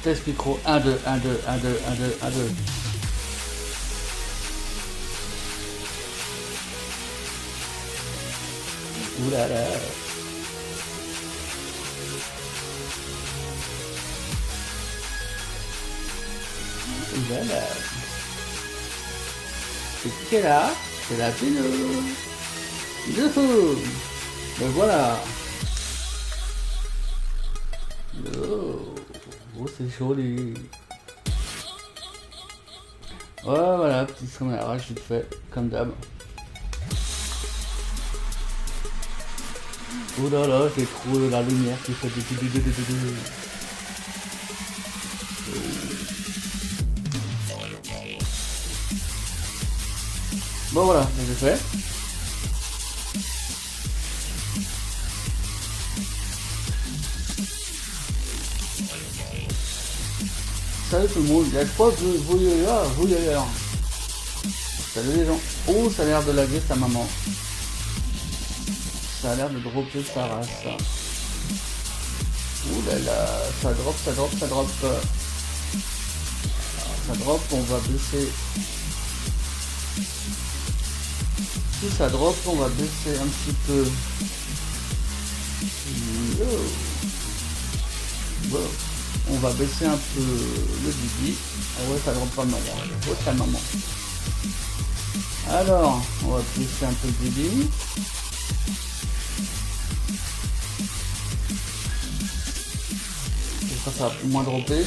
Test micro, 1, 2, 1, 2, 1, 2, 1, 2, 1, 2. Oulala. Oulala. C'est qui est là? C'est la pilou. Youhou. Me voilà. Oh, c'est joli. Ouais, voilà, petit son à l'arrache vite fait, comme d'hab. Oh là là, c'est trop la lumière qui fait du. Bon voilà, j'ai fait. Salut tout le monde, il y a quoi vous ailleurs. Salut les gens. Oh, ça a l'air de laguer sa maman. Ça a l'air de dropper sa race. Ouh là là, ça drop. Alors, ça drop, on va baisser. Si ça drop, on va baisser un petit peu. Bon. On va baisser un peu le débit. Ah ouais, ça drop pas mal. Oh, ta maman. Alors, on va baisser un peu le débit. Ça va plus moins dropper.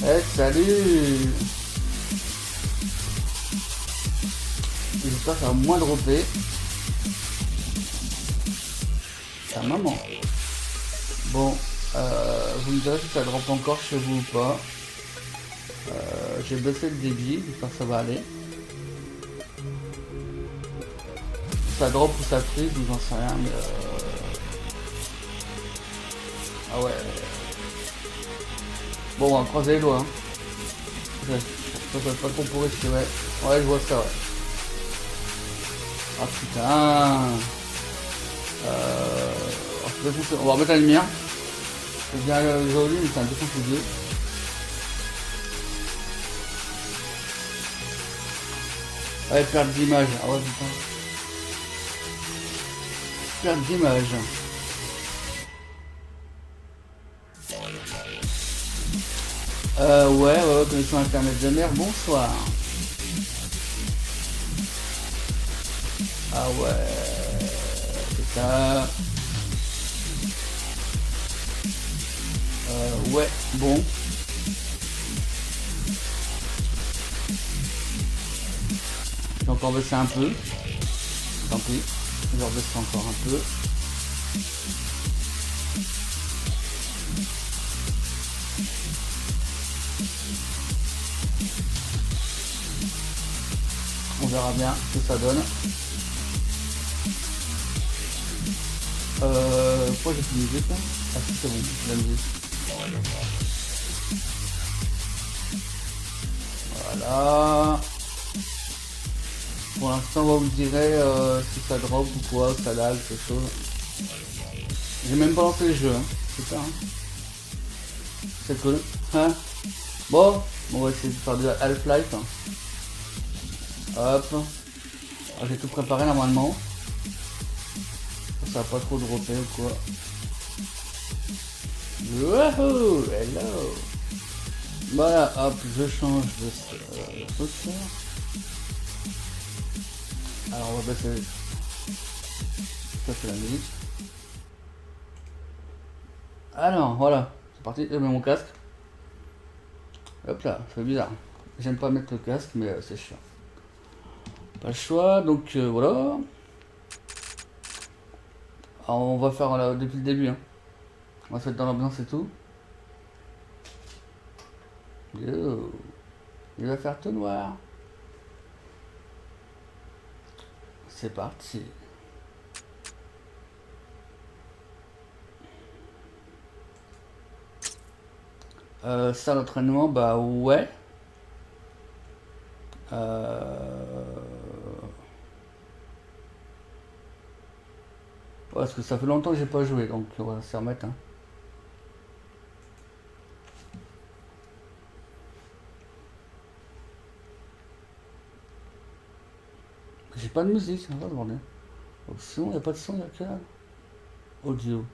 Eh, salut! J'espère que ça va moins dropper. Ta maman. Bon, vous me direz si ça drop encore chez vous ou pas. J'ai baissé le débit, j'espère que ça va aller. Ça drop ou ça freeze, ou j'en sais rien, mais ah ouais. Bon, on va croiser les doigts. Hein. Ça va pas trop pour ici, ouais. Ouais, je vois ça, ouais. Ah putain. On va remettre la lumière. C'est bien joli, mais c'est un peu confusé. Ouais, perte d'image. Ah ouais, putain. Perte d'image. Ouais, connexion internet de mer, bonsoir. Ah ouais, c'est ça. Ouais, bon. J'ai encore baissé un peu. Tant pis, je vais rebaisser encore un peu. On verra bien ce que ça donne. Pourquoi j'ai plus de musique là? Ah si, c'est bon, la musique. Voilà. Pour l'instant, vous me direz si ça drop ou quoi, ça lag, quelque chose. J'ai même pas lancé le jeu, hein. C'est ça, hein. C'est cool. Hein, bon, on va essayer de faire de la Half-Life. Hop. Ah, j'ai tout préparé normalement. Ça va pas trop dropper ou quoi. Wouhou, hello. Voilà, hop, je change de truc. Alors on va baisser. Ça c'est la musique. Alors voilà, c'est parti, je mets mon casque. Hop là, c'est bizarre. J'aime pas mettre le casque, mais c'est chiant. Pas le choix, donc voilà. Alors, on va faire depuis le début. Hein. On va se mettre dans l'ambiance et tout. Yo. Il va faire tout noir. C'est parti. Ça l'entraînement, bah ouais. Ouais, parce que ça fait longtemps que j'ai pas joué, donc on va s'y remettre. Hein. J'ai pas de musique, c'est pas de bordel. Option, y a pas de son, y a que dalle. Audio.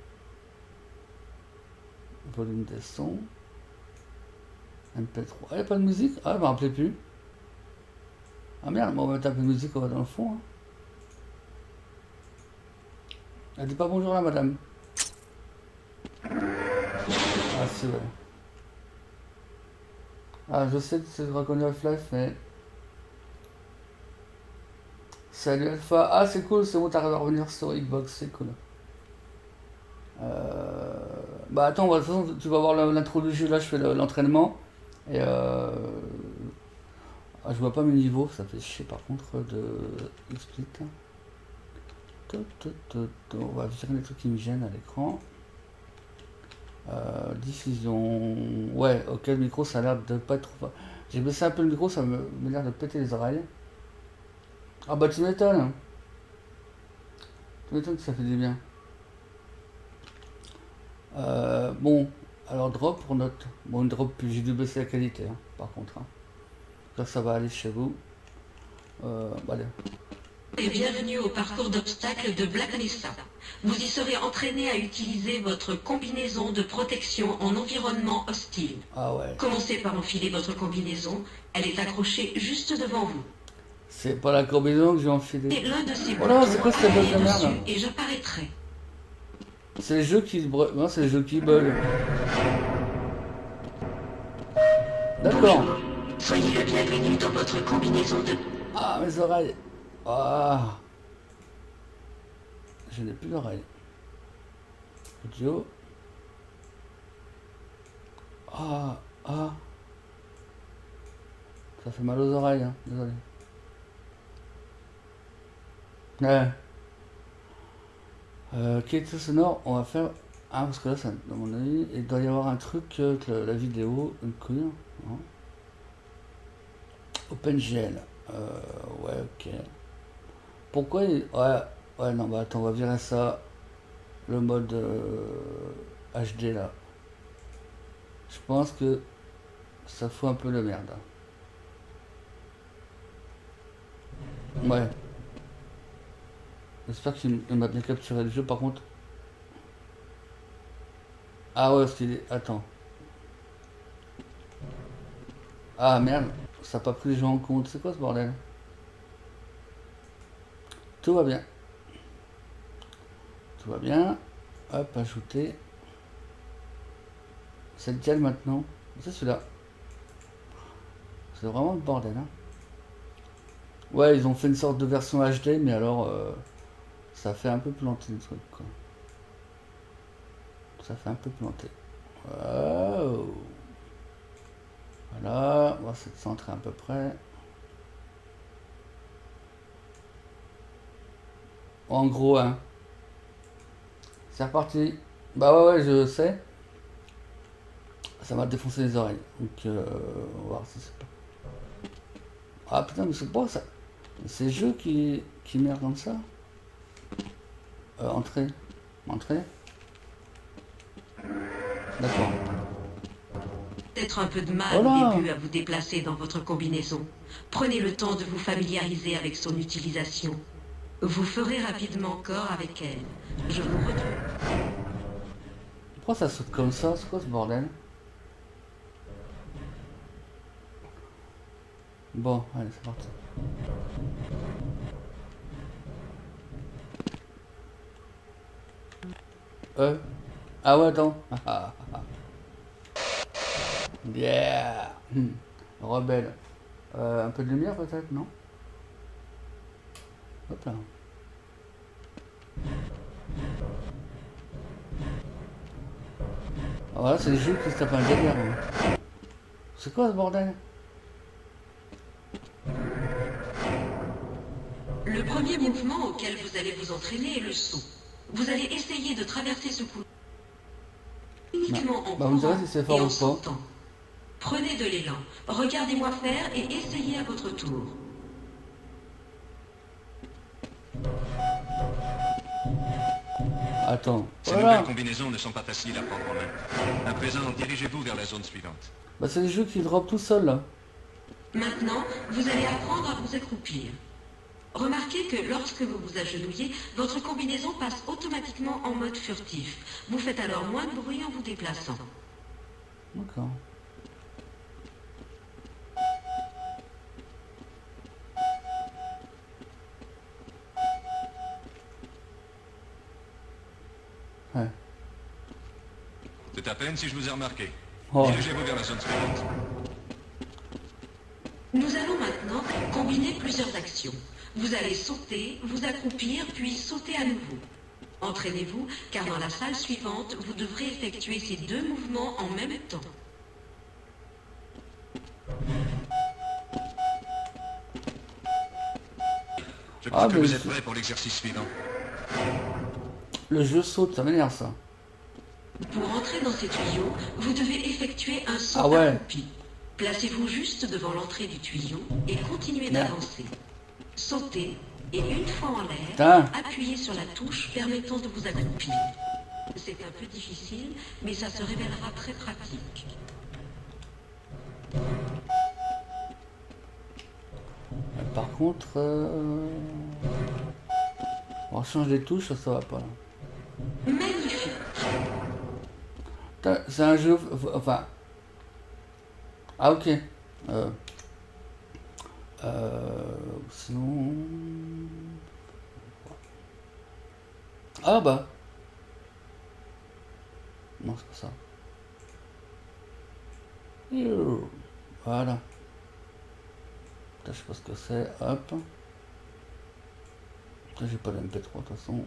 Volume des sons. MP3. Ah, y a pas de musique? Ah, je m'en rappelais plus. Ah merde, bon, on va mettre un peu de musique, on va dans le fond. Hein. Elle dit pas bonjour là, madame. Ah, c'est vrai. Ah, je sais que c'est reconnu Half-Life, mais... Salut Alpha. Ah, c'est cool, c'est bon, t'arrives à revenir sur Xbox, c'est cool. Bah attends, de toute façon, tu vas voir l'intro du jeu, là je fais l'entraînement. Et ah, je vois pas mes niveaux, ça fait chier par contre de XSplit. On va virer les trucs qui me gênent à l'écran. Diffusion. Ouais, ok, le micro ça a l'air de pas être trop. J'ai baissé un peu le micro, ça me l'air de péter les oreilles. Ah bah tu m'étonnes. Tu m'étonnes que ça fait du bien. Bon, alors drop pour note. Bon, une drop, j'ai dû baisser la qualité, hein, par contre. Hein. Ça va aller chez vous. Allez. Et bienvenue au parcours d'obstacles de Black Mesa. Vous y serez entraîné à utiliser votre combinaison de protection en environnement hostile. Ah ouais. Commencez par enfiler votre combinaison. Elle est accrochée juste devant vous. C'est pas la combinaison que j'ai enfilée. Et l'un de ces voilà, c'est quoi cette bug de merde? Et j'apparaîtrai. C'est les jeux qui... Non, c'est les jeux qui bug. D'accord. Soyez le bienvenu dans votre combinaison de... Ah, mes oreilles. Ah. Je n'ai plus d'oreilles. Audio. Ah. Ça fait mal aux oreilles, hein. Désolé. Ouais. Qualité sonore, on va faire... Ah, parce que là, ça, dans mon avis, il doit y avoir un truc que la vidéo, une couille. Hein. OpenGL. Ouais, ok. Pourquoi il... Ouais, non, bah attends, on va virer ça. Le mode HD, là. Je pense que ça fout un peu la merde. Ouais. J'espère qu'il m'a bien capturé le jeu, par contre. Ah ouais, parce qu'il est... Attends. Ah merde, ça n'a pas pris les gens en compte. C'est quoi ce bordel? Tout va bien. Tout va bien. Hop, ajouter. C'est lequel maintenant? C'est celui-là. C'est vraiment le bordel, hein. Ouais, ils ont fait une sorte de version HD, mais alors... ça fait un peu planter le truc, quoi. Ça fait un peu planter. Oh. Voilà, on va se centrer à peu près. En gros, hein. C'est reparti. Bah ouais, je sais. Ça m'a défoncé les oreilles. Donc, on va voir si c'est pas... Ah putain, mais c'est pas ça. C'est le jeu qui merde comme ça. Entrée. D'accord. Peut-être un peu de mal au début à vous déplacer dans votre combinaison. Prenez le temps de vous familiariser avec son utilisation. Vous ferez rapidement corps avec elle. Je vous retrouve. Pourquoi ça saute comme ça? C'est quoi ce bordel? Bon, allez, c'est parti. Ah ouais, attends. Yeah. Rebelle. Un peu de lumière peut-être, non? Hop là. Voilà, c'est les jeux qui se tapent un délire. Hein. C'est quoi ce bordel? Le premier mouvement auquel vous allez vous entraîner est le saut. Vous allez essayer de traverser ce couloir uniquement en courant et en sautant. Prenez de l'élan, regardez-moi faire et essayez à votre tour. Attends. Ces nouvelles combinaisons ne sont pas faciles à prendre en main. À présent, dirigez-vous vers la zone suivante. Bah c'est les jeux qui drop tout seul là. Maintenant, vous allez apprendre à vous accroupir. Remarquez que lorsque vous vous agenouillez, votre combinaison passe automatiquement en mode furtif. Vous faites alors moins de bruit en vous déplaçant. D'accord. Ouais. C'est à peine si je vous ai remarqué. Oh. Dirigez-vous vers la zone suivante. Nous allons maintenant combiner plusieurs actions. Vous allez sauter, vous accroupir, puis sauter à nouveau. Entraînez-vous, car dans la salle suivante, vous devrez effectuer ces deux mouvements en même temps. Je crois que vous êtes prêts pour l'exercice suivant. Le jeu saute, ça m'énerve ça. Pour entrer dans ces tuyaux, vous devez effectuer un saut accroupi. Placez-vous juste devant l'entrée du tuyau et continuez d'avancer. Sautez et une fois en l'air, appuyez sur la touche permettant de vous accroupir. C'est un peu difficile, mais ça se révélera très pratique. Par contre, on change les touches, ça va pas là. Magnifique. C'est un jeu, enfin. Ah ok. Sinon. Ah bah. Non, c'est pas ça. Voilà. Je sais pas ce que c'est. Hop. J'ai pas de MP3 de toute façon.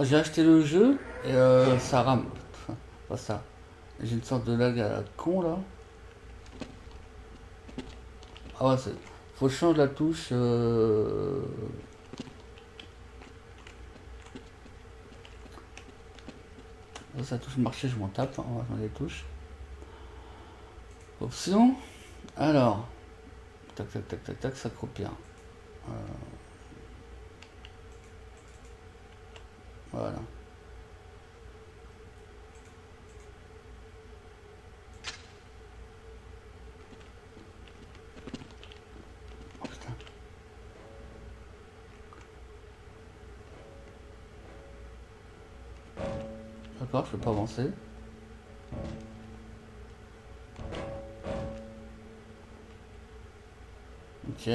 J'ai acheté le jeu et ça rame. Enfin, pas ça. J'ai une sorte de lag à la con là. Ah ouais, c'est. Faut changer la touche. Ça touche marché, je m'en tape. On va changer les touches. Option. Alors. Tac tac tac tac tac, ça croupir. Voilà. Oh putain. D'accord, je peux pas avancer. Ok.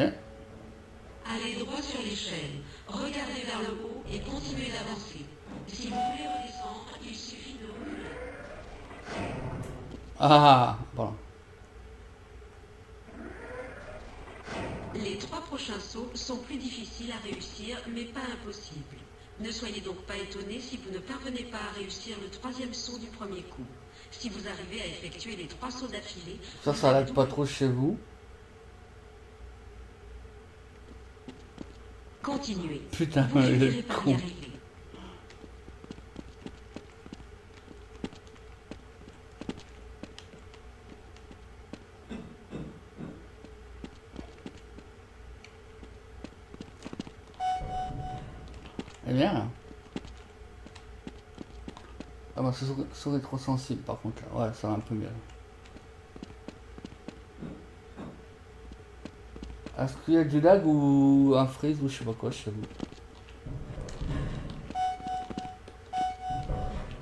Allez droit sur l'échelle, regardez vers le haut et continuez d'avancer. Si vous voulez redescendre, il suffit de reculer. Ah, bon. Les trois prochains sauts sont plus difficiles à réussir, mais pas impossibles. Ne soyez donc pas étonnés si vous ne parvenez pas à réussir le troisième saut du premier coup. Si vous arrivez à effectuer les 3 sauts d'affilée... Ça lag pas trop chez vous. Continuez. Putain, vous finirez par y arriver. Eh bien. Ah bah ce serait trop sensible par contre. Ouais, ça va un peu mieux. Est-ce qu'il y a du lag ou un freeze ou je sais pas quoi chez vous?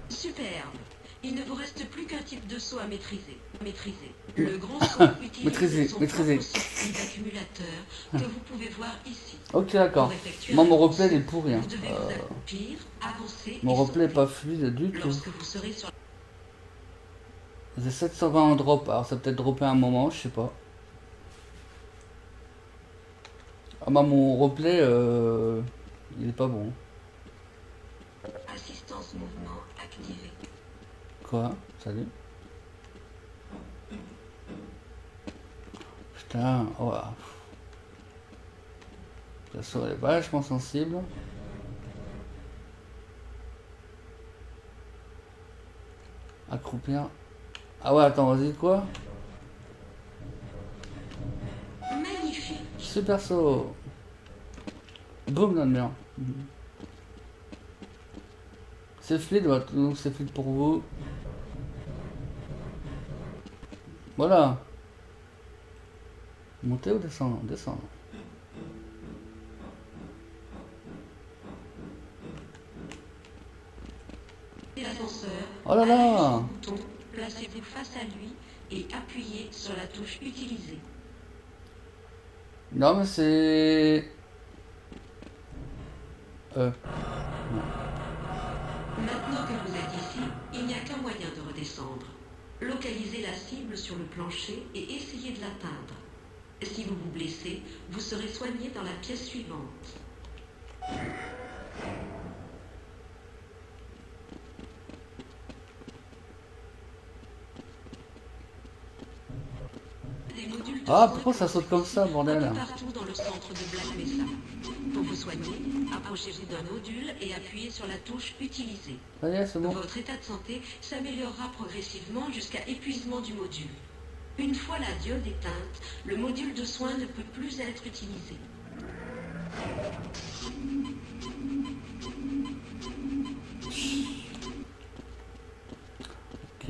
Superbe. Il ne vous reste plus qu'un type de saut à maîtriser. Le grand saut utilise son propre système d'accumulateur que vous pouvez voir ici. Ok, d'accord. Moi, mon replay il est pourri. Hein. Vous devez vous accroupir, avancer mon replay est pas fluide du tout. Lorsque vous serez sur... J'ai 720 en drop. Alors, ça peut-être droppé un moment, je sais pas. Ah bah, mon replay, il est pas bon. Assistance mouvement activée. Quoi? Salut. Putain, oh. La souris est vachement sensible. Accroupir. Ah ouais, attends, vas-y, quoi? Magnifique. Super saut. Boum dans le mur. C'est fluide, donc c'est fluide pour vous. Voilà. Monter ou descendre? Descendre. L'ascenseur. Oh là là! Bouton, placez-vous face à lui et appuyez sur la touche utilisée. Non mais c'est... Maintenant que vous êtes ici, il n'y a qu'un moyen de redescendre. Localisez la cible sur le plancher et essayez de l'atteindre. Si vous vous blessez, vous serez soigné dans la pièce suivante. Ah, pourquoi ça saute comme ça, bordel? Partout dans le centre de Black Mesa. Pour vous soigner, approchez-vous d'un module et appuyez sur la touche utilisée. Ça y est, c'est bon. Votre état de santé s'améliorera progressivement jusqu'à épuisement du module. Une fois la diode éteinte, le module de soins ne peut plus être utilisé. Ok.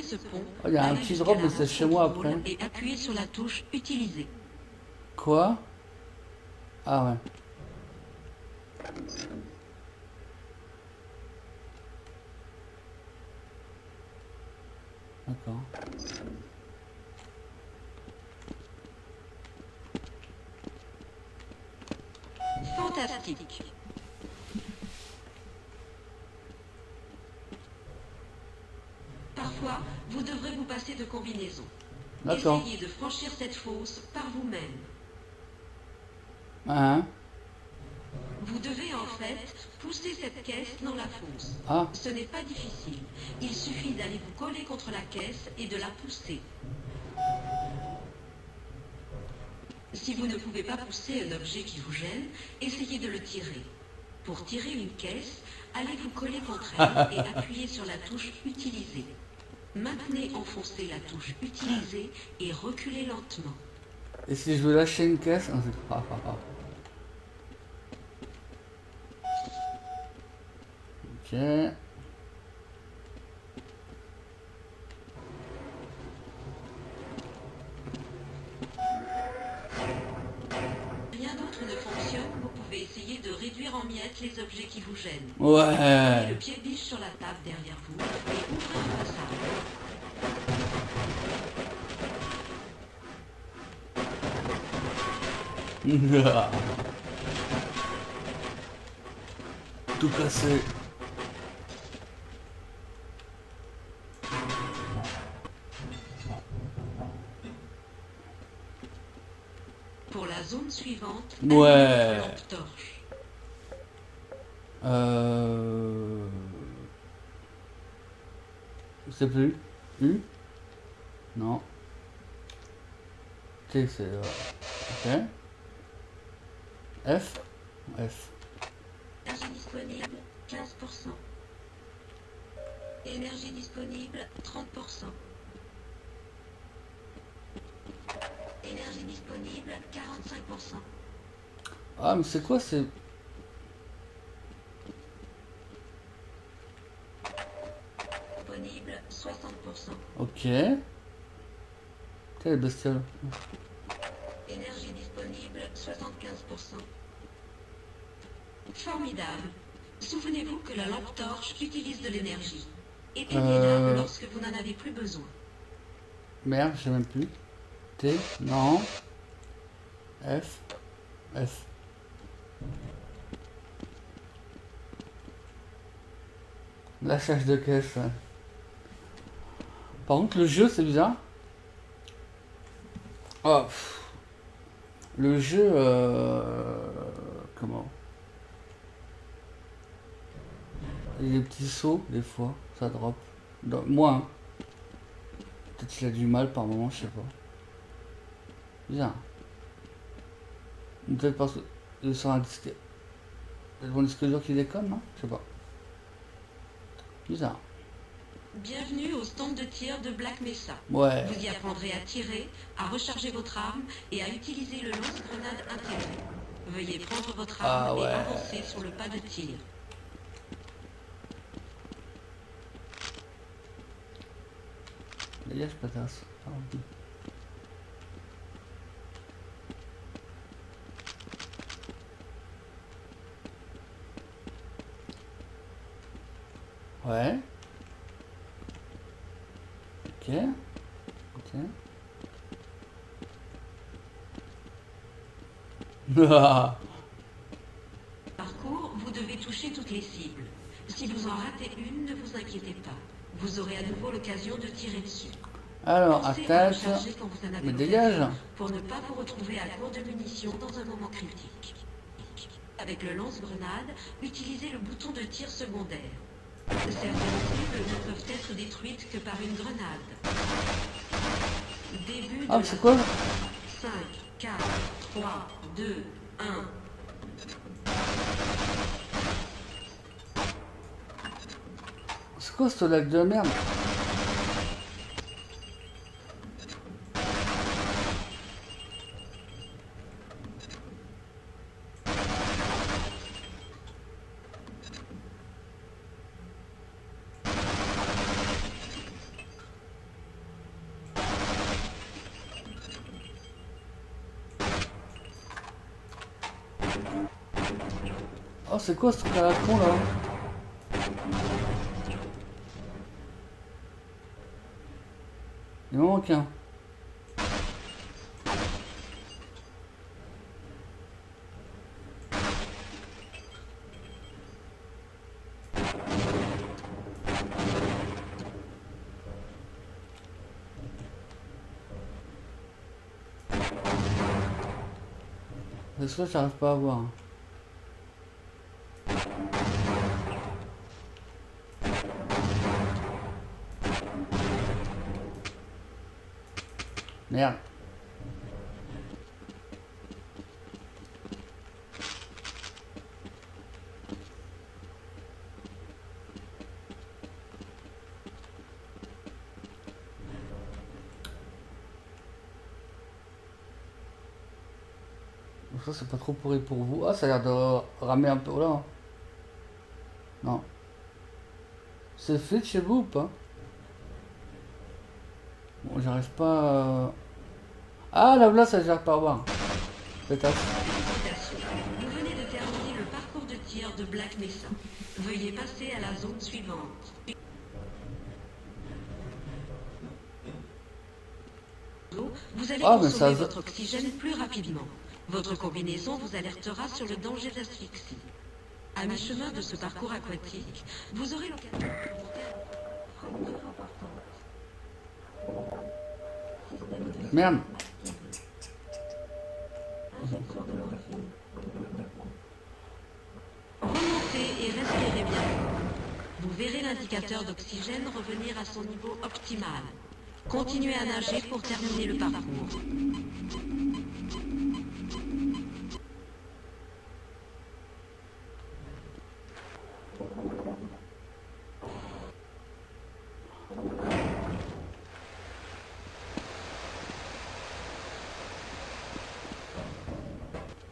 Ce pont, Oh, il y a un petit drop, mais c'est chez moi après. Et appuyez sur la touche utilisée. Quoi? Ah ouais. D'accord. Fantastique. Parfois, vous devrez vous passer de combinaison. D'accord. Essayez de franchir cette fosse par vous-même. Hein? Vous devez en fait pousser cette caisse dans la fosse. Ah. Ce n'est pas difficile. Il suffit d'aller vous coller contre la caisse et de la pousser. Si vous ne pouvez pas pousser un objet qui vous gêne, essayez de le tirer. Pour tirer une caisse, allez vous coller contre elle et appuyez sur la touche utilisée. Maintenez enfoncée la touche utilisée et reculez lentement. Et si je veux lâcher une caisse? Ah, ah, ah. Ok. Rien d'autre ne fonctionne, vous pouvez essayer de réduire en miettes les objets qui vous gênent. Ouais. Mettez le pied biche sur la table derrière vous et ouvrez un passage. Tout cassé. Pour la zone suivante, Ouais. allumez votre lampe torche. C'est plus. U? Non. T, c'est... Ok. F? F. Énergie disponible, 15%. Énergie disponible, 30%. Énergie disponible, 45%. Ah, mais c'est quoi, c'est... Disponible, 60%. Ok. Quelle bestiole. Énergie disponible, 75%. Formidable. Souvenez-vous que la lampe torche utilise de l'énergie. Éteignez-la lorsque vous n'en avez plus besoin. Merde, je sais même plus. T, non. F, F. Lâchage de caisse, ouais. Par contre, le jeu, c'est bizarre. Oh, pff. Le jeu, comment? Il y a des petits sauts, des fois, ça drop. Moi, hein. Peut-être qu'il a du mal par moment, je sais pas. Bizarre. Peut-être parce que il est sur un disque. C'est mon disque dur qui déconne, non? Je sais pas. Bizarre. Bienvenue au stand de tir de Black Mesa. Ouais. Vous y apprendrez à tirer, à recharger votre arme et à utiliser le lance-grenade intégré. Veuillez prendre votre Ah arme ouais. et avancer sur le pas de tir. Dégage patasse. Pardon. Ouais. Ok. Ok. Parcours, vous devez toucher toutes les cibles. Si vous en ratez une, ne vous inquiétez pas. Vous aurez à nouveau l'occasion de tirer dessus. Alors, Pensez à attaque. recharger quand vous en avez Mais l'occasion, dégage. pour ne pas vous retrouver à court de munitions dans un moment critique. Avec le lance-grenade, utilisez le bouton de tir secondaire. Certaines cibles ne peuvent être détruites que par une grenade. Début de Ah, mais c'est quoi? 5, 4, 3, 2, 1. C'est quoi ce lac de merde? Oh, c'est quoi ce truc à la con là? Il m'en manque un. C'est ça, j'arrive pas à voir. Merde. Ça c'est pas trop pourri pour vous. Ah, ça a l'air de ramer un peu là. Non. C'est fait chez vous ou pas? Bon, j'arrive pas à... Ah, là, ça gère par voir. Peut-être. Vous venez de terminer le parcours de tir de Black Mesa. Veuillez passer à la zone suivante. Vous allez consommer votre oxygène plus rapidement. Votre combinaison vous alertera sur le danger d'asphyxie. À mi-chemin de ce parcours aquatique, vous aurez l'occasion de Merde. Remontez et respirez bien. Vous verrez l'indicateur d'oxygène revenir à son niveau optimal. Continuez à nager pour terminer le parcours.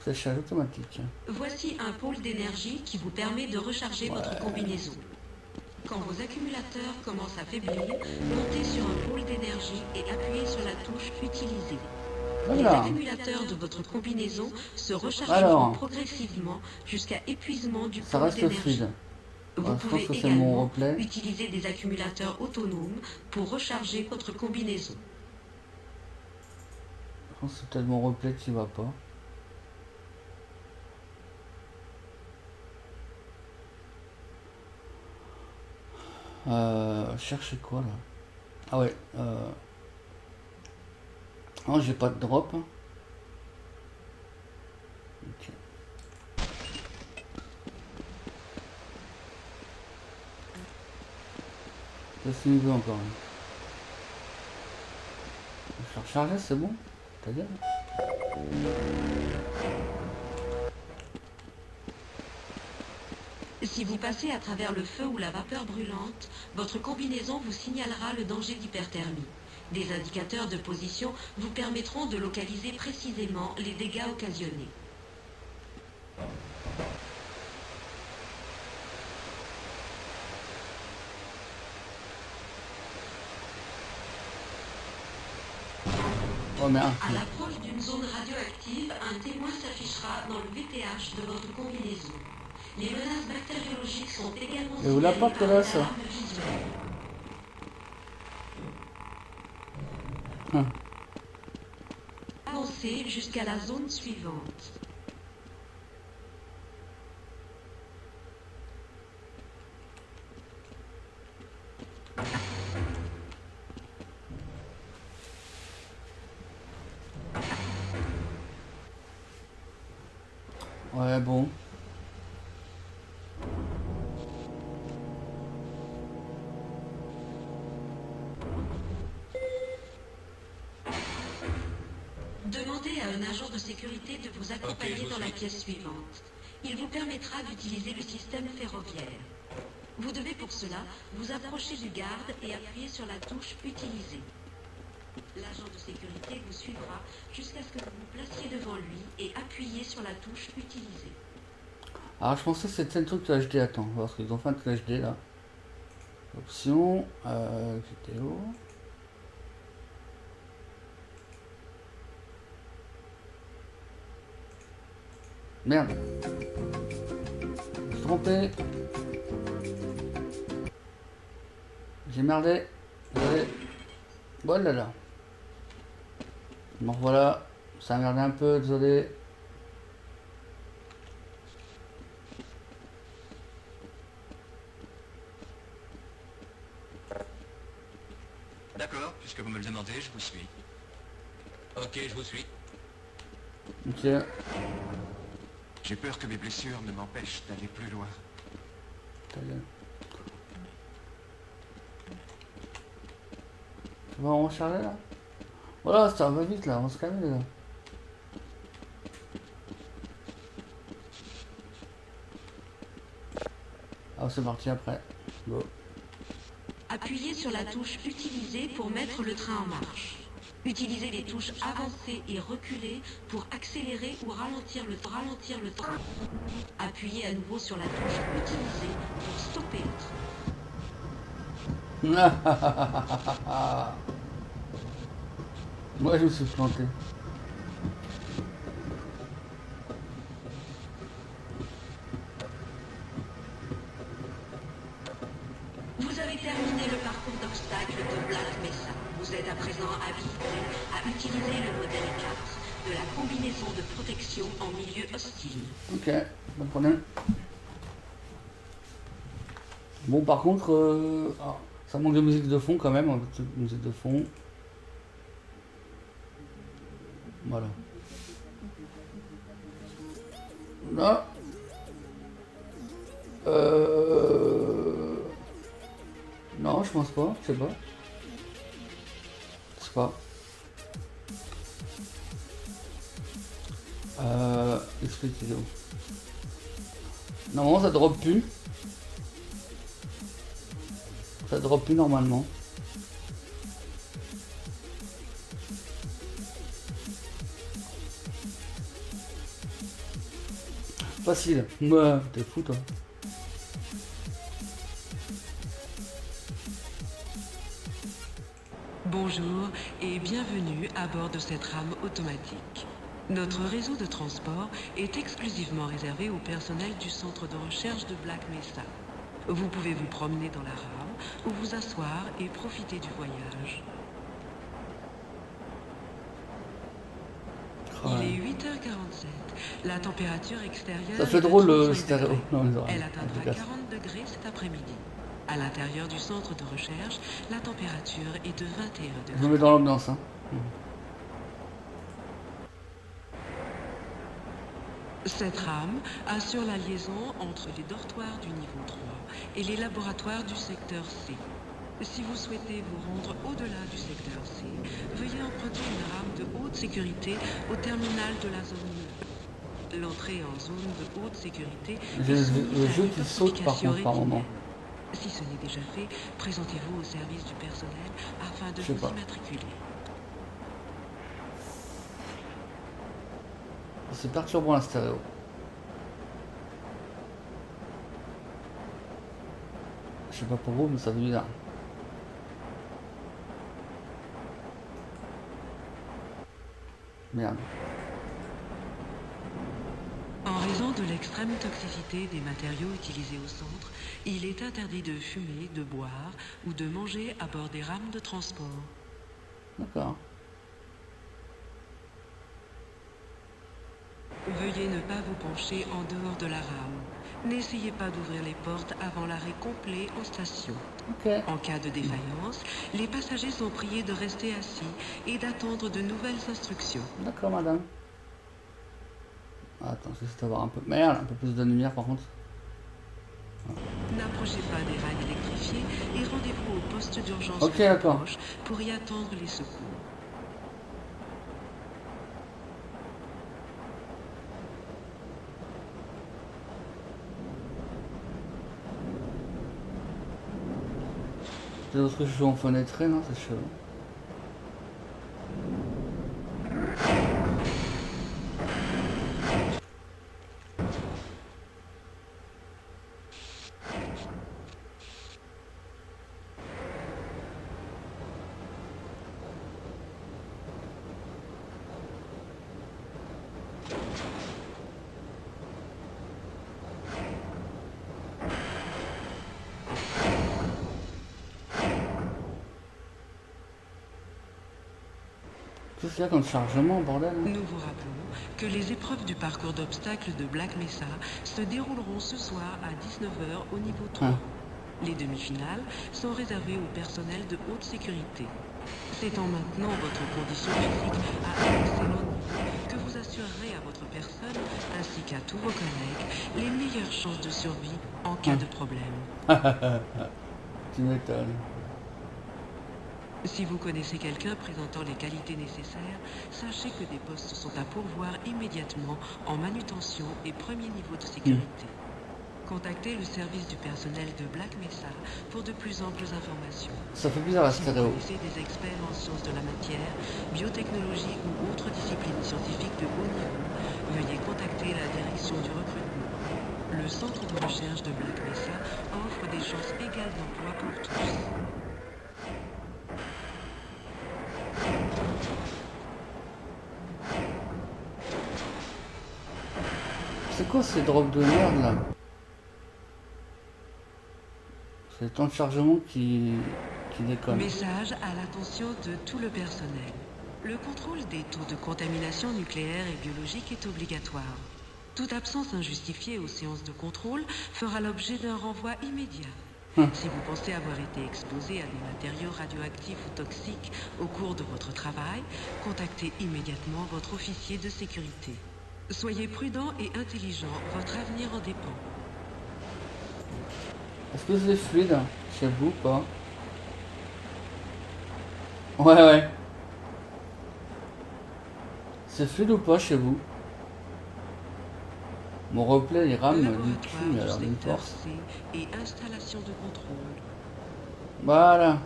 Séchage automatique. Voici un pôle d'énergie qui vous permet de recharger votre combinaison. Quand vos accumulateurs commencent à faiblir, montez sur un pôle d'énergie et appuyez sur la touche Utiliser. Les accumulateurs de votre combinaison se rechargeront progressivement jusqu'à épuisement du pôle d'énergie. Vous pouvez également utiliser des accumulateurs autonomes pour recharger votre combinaison. Je pense que c'est peut-être mon replay qui va pas. Cherchez quoi là? Ah ouais. Non, j'ai pas de drop. Ok. C'est niveau encore. Je vais recharger, c'est bon? T'as dit? Si vous passez à travers le feu ou la vapeur brûlante, votre combinaison vous signalera le danger d'hyperthermie. Des indicateurs de position vous permettront de localiser précisément les dégâts occasionnés. Oh merde. À l'approche d'une zone radioactive, un témoin s'affichera dans le VTH de votre combinaison. Les menaces bactériologiques sont également Et où la signalées porte par là, une ça alarme visuelle. Avancez jusqu'à la zone suivante. Ouais, bon. Demandez à un agent de sécurité de vous accompagner Ok, je vous dans la suis. pièce suivante. Il vous permettra d'utiliser le système ferroviaire. Vous devez pour cela vous approcher du garde et appuyer sur la touche Utiliser. L'agent de sécurité vous suivra jusqu'à ce que vous vous placiez devant lui et appuyez sur la touche Utiliser. Alors, je pensais que c'était un truc de HD. Attends, on va voir ce qu'ils ont fait un truc HD là. Option. Vidéo. Merde. Je me suis trompé. J'ai merdé. Désolé. Oh là là. Bon voilà. Ça a merdé un peu, désolé. D'accord, puisque vous me le demandez, je vous suis. Ok, je vous suis. Ok. J'ai peur que mes blessures ne m'empêchent d'aller plus loin. Ta gueule. Tu vas en recharger là? Voilà, ça va vite là, on se calme là. Ah, c'est parti après. Go. Appuyez sur la touche Utiliser pour mettre le train en marche. Utilisez les touches Avancer et Reculer pour accélérer ou ralentir le train. Appuyez à nouveau sur la touche Utiliser pour stopper le train. Moi je me suis planté. Vous avez terminé le parcours d'obstacles de Black Mesa. Vous êtes à présent habilité à utiliser le modèle 4 de la combinaison de protection en milieu hostile. Ok, pas de problème. Bon par contre, ça manque de musique de fond quand même, un peu de musique de fond. Voilà. Là. Non, je pense pas, je sais pas. Je sais pas. Explique vidéo. Normalement ça drop plus. Ça drop plus normalement. Facile. Ouais, t'es fou toi. Bonjour et bienvenue à bord de cette rame automatique. Notre réseau de transport est exclusivement réservé au personnel du centre de recherche de Black Mesa. Vous pouvez vous promener dans la rame ou vous asseoir et profiter du voyage. Il est 8h47. La température extérieure Ça fait est de drôle le 35 stéréo. degrés. Non, mais Elle atteindra 40 degrés cet après-midi. À l'intérieur du centre de recherche, la température est de 21 Je degrés. me mets dans l'ambiance. Hein. Cette rame assure la liaison entre les dortoirs du niveau 3 et les laboratoires du secteur C. Si vous souhaitez vous rendre au-delà du secteur C, veuillez emprunter une rame de haute sécurité au terminal de la zone 9. L'entrée en zone de haute sécurité J'ai est le soumise à jeu une qui saute par notification contre par moment. régulière. Si ce n'est déjà fait, présentez-vous au service du personnel afin de Je sais vous pas. immatriculer. C'est perturbant la stéréo. Je sais pas pour vous, mais ça fait bizarre. Merde. En raison de l'extrême toxicité des matériaux utilisés au centre, il est interdit de fumer, de boire ou de manger à bord des rames de transport. D'accord. Veuillez ne pas vous pencher en dehors de la rame. N'essayez pas d'ouvrir les portes avant l'arrêt complet en station. Ok. En cas de défaillance, les passagers sont priés de rester assis et d'attendre de nouvelles instructions. D'accord, madame. Attends, juste avoir un peu... Merde, un peu plus de lumière par contre. N'approchez pas des rails électrifiés et rendez-vous au poste d'urgence Ok, le plus d'accord. proche pour y attendre les secours. C'est d'autres que je suis en fenêtre, non? C'est chelou. Qu'est-ce qu'il y a comme chargement, bordel? Nous vous rappelons que les épreuves du parcours d'obstacles de Black Mesa se dérouleront ce soir à 19h au niveau 3. Les demi-finales sont réservées au personnel de haute sécurité. C'est en maintenant votre condition physique à un excellent niveau que vous assurerez à votre personne ainsi qu'à tous vos collègues les meilleures chances de survie en cas de problème. Tu m'étonnes. Si vous connaissez quelqu'un présentant les qualités nécessaires, sachez que des postes sont à pourvoir immédiatement en manutention et premier niveau de sécurité. Contactez le service du personnel de Black Mesa pour de plus amples informations. Ça fait bizarre la Si vous stéréo. connaissez des experts en sciences de la matière, biotechnologie ou autres disciplines scientifiques de haut niveau, veuillez contacter la direction du recrutement. Le centre de recherche de Black Mesa offre des chances égales d'emploi pour tous. C'est quoi ces drogues de merde là? C'est le temps de chargement qui déconne. Message à l'attention de tout le personnel. Le contrôle des taux de contamination nucléaire et biologique est obligatoire. Toute absence injustifiée aux séances de contrôle fera l'objet d'un renvoi immédiat. Si vous pensez avoir été exposé à des matériaux radioactifs ou toxiques au cours de votre travail, contactez immédiatement votre officier de sécurité. Soyez prudent et intelligent, votre avenir en dépend. Est-ce que c'est fluide chez vous ou pas? Ouais. C'est fluide ou pas chez vous? Mon replay il rame du cul alors d'une Secteur force. C et installation de contrôle. Voilà.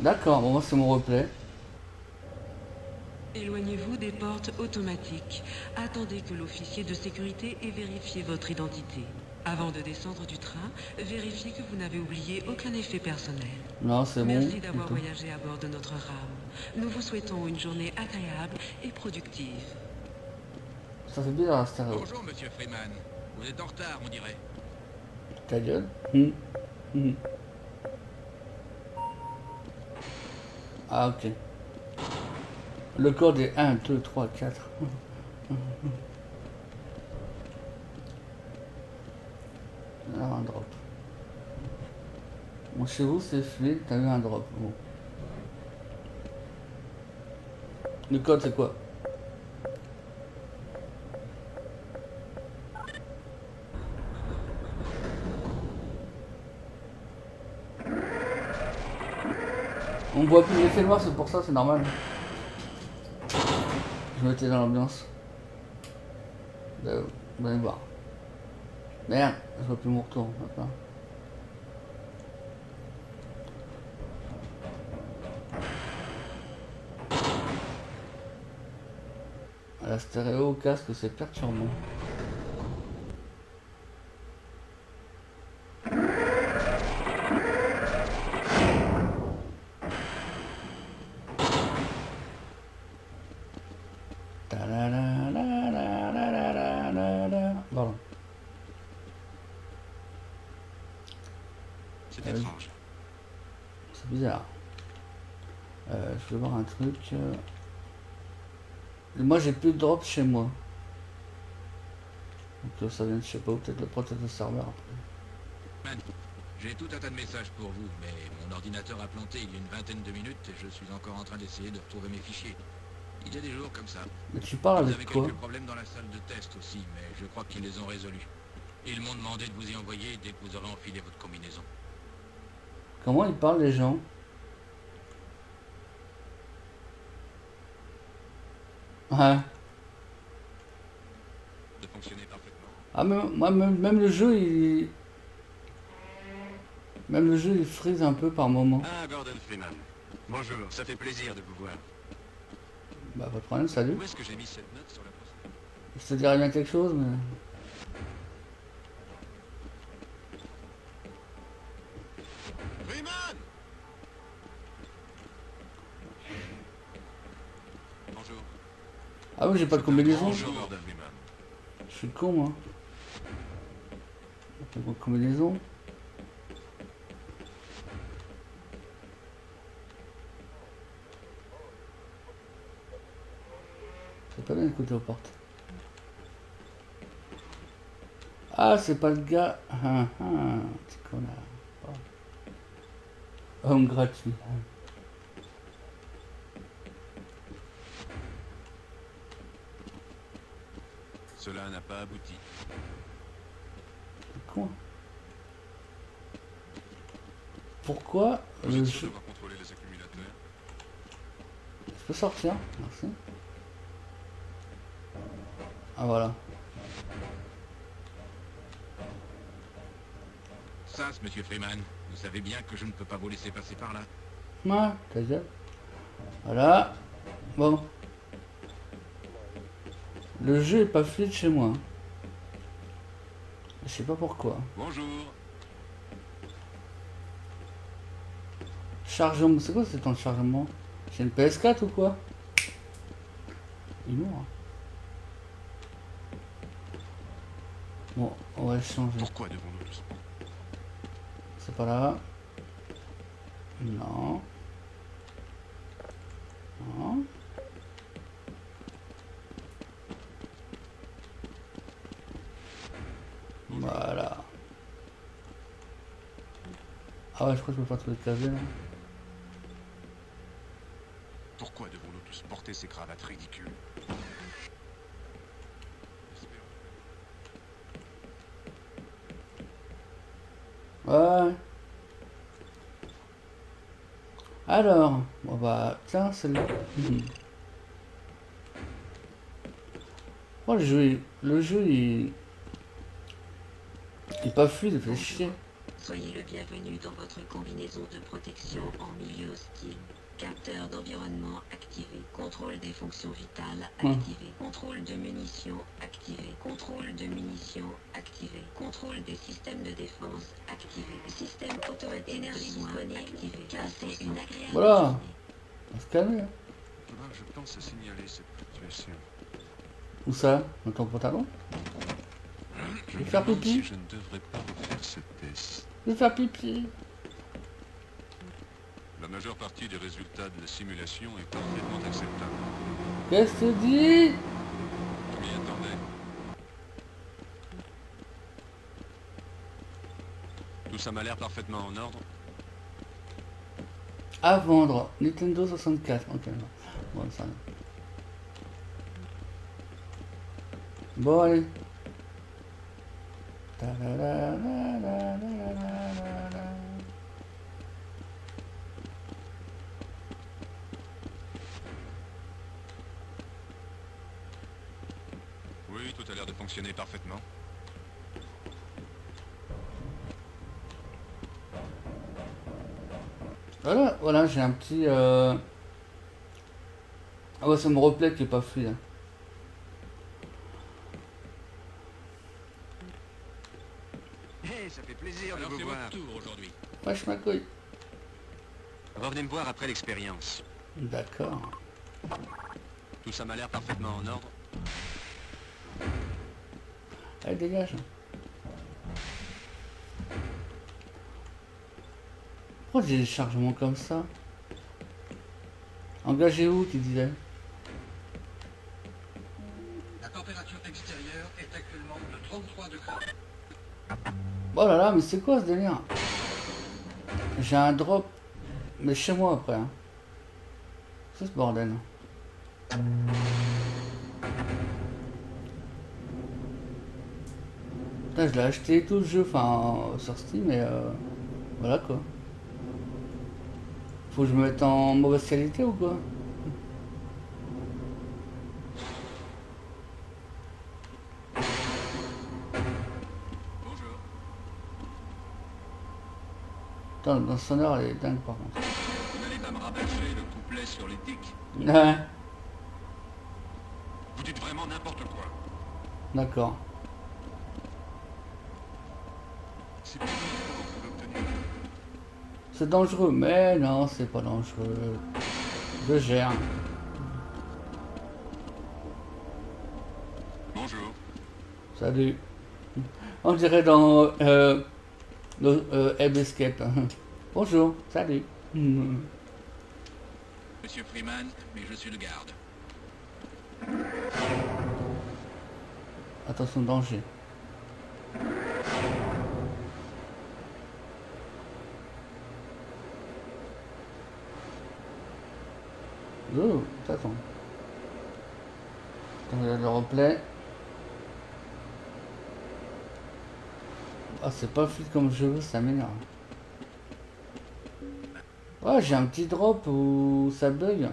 D'accord, bon moi c'est mon replay. Éloignez-vous des portes automatiques. Attendez que l'officier de sécurité ait vérifié votre identité. Avant de descendre du train, vérifiez que vous n'avez oublié aucun effet personnel. Non, c'est bon. Merci d'avoir plutôt. voyagé à bord de notre rame. Nous vous souhaitons une journée agréable et productive. Ça fait bizarre la stéréo. Bonjour, monsieur Freeman. Vous êtes en retard, on dirait. Ta gueule. Ah ok. Le code est 1, 2, 3, 4. Alors un drop. Bon, chez vous c'est fluide, t'as eu un drop. Bon. Le code c'est quoi? On voit plus l'effet noir, c'est pour ça, c'est normal. Je m'étais dans l'ambiance. Vous allez voir. Merde, je vois plus mon retour maintenant. La stéréo au casque, c'est perturbant. étrange. C'est bizarre. Je vais voir un truc. Moi j'ai plus de drop chez moi. Donc ça vient de je sais pas où, peut-être le protège serveur après. Man, j'ai tout un tas de messages pour vous, mais mon ordinateur a planté il y a une vingtaine de minutes et je suis encore en train d'essayer de retrouver mes fichiers. Il y a des jours comme ça. Mais tu parles Vous avec avez quoi? quelques problèmes dans la salle de test aussi, mais je crois qu'ils les ont résolus. Ils m'ont demandé de vous y envoyer dès que vous aurez enfilé votre combinaison. Comment ils parlent les gens? Ouais. De fonctionner parfaitement. Ah même le jeu il. Même le jeu il freeze un peu par moment. Ah, Gordon Freeman. Bonjour, ça fait plaisir de vous voir. Bah pas de problème, salut. Où est-ce que j'ai mis cette note sur la poste? Je te dirais bien quelque chose mais. Freeman! Bonjour. Ah oui j'ai pas de combinaison. Bonjour, Gordon Freeman. Je suis con moi. J'ai pas de combinaison. C'est pas bien écouter aux portes. Ah c'est pas le gars. Petit connard. Homme gratuit. Cela n'a pas abouti. C'est con. Pourquoi Vous le êtes sûr jeu... d'avoir contrôlé les accumulateurs? Je peux sortir, merci. Ah voilà. Ça, monsieur Freeman, vous savez bien que je ne peux pas vous laisser passer par là. Ouais, ta gueule. Voilà. Bon. Le jeu est pas fluide chez moi. Je sais pas pourquoi. Bonjour. Chargement, c'est quoi ce temps de chargement? C'est une PS4 ou quoi? Il est mort. Bon, on va changer. Pourquoi devons-nous tous? C'est pas là. Non. Non. Voilà. Ah ouais, je crois que je peux pas trouver le clavier là. Pourquoi devons-nous tous porter ces cravates ridicules? Ouais. Alors, bon bah, tiens, celle-là. Oh, le jeu, il est pas fluide, il fait chier. Soyez le bienvenu dans votre combinaison de protection en milieu hostile. Capteur d'environnement activé. Contrôle des fonctions vitales activé. Contrôle de munitions activé. Contrôle de munitions activé. Contrôle des systèmes de défense activé. Système automatique énergie disponible activé. Passer une agréable Voilà. journée. On se calme. Hein. Faudra que je pense à signaler cette situation. Où ça? Dans ton pantalon? Je vais faire demande pipi. si je ne devrais pas refaire ce test. Je vais faire pipi. La majeure partie des résultats de la simulation est parfaitement acceptable. Qu'est-ce que tu dis? Je m'y attendais. Tout ça m'a l'air parfaitement en ordre. À vendre. Nintendo 64. Ok, non. Bon, ça. Bon, allez. Oui, tout a l'air de fonctionner parfaitement. Voilà, voilà, j'ai un petit... Ah ouais, ça me replaît qu'il est pas fluide. Hein. Hey, ça fait plaisir de vous voir. Alors c'est votre tour aujourd'hui. Wesh ma couille. Revenez me voir après l'expérience. D'accord. Tout ça m'a l'air parfaitement en ordre. Allez, dégage. Pourquoi j'ai des chargements comme ça? Engagez où, tu disais? La température extérieure est actuellement de 33 degrés. Oh là là, mais c'est quoi ce délire? J'ai un drop, mais chez moi après. Hein. C'est ce bordel. Putain, je l'ai acheté tout le jeu, enfin sur Steam, mais voilà quoi. Faut que je me mette en mauvaise qualité ou quoi? Bonjour. Putain, dans son heure, elle est dingue par contre. Vous n'allez pas me rabâcher le couplet sur les tics? Ouais, Vous dites vraiment n'importe quoi. d'accord. C'est plus que vous l'obtenez. C'est dangereux, mais non, c'est pas dangereux. Je gère. Bonjour. Salut. On dirait dans Ebb Escape. Bonjour, salut. Monsieur Freeman, mais je suis le garde. Attention, danger. Oh, attends. On regarde le replay. Ah, c'est pas fluide comme je veux, ça m'énerve. Ouais, j'ai un petit drop où ça bug.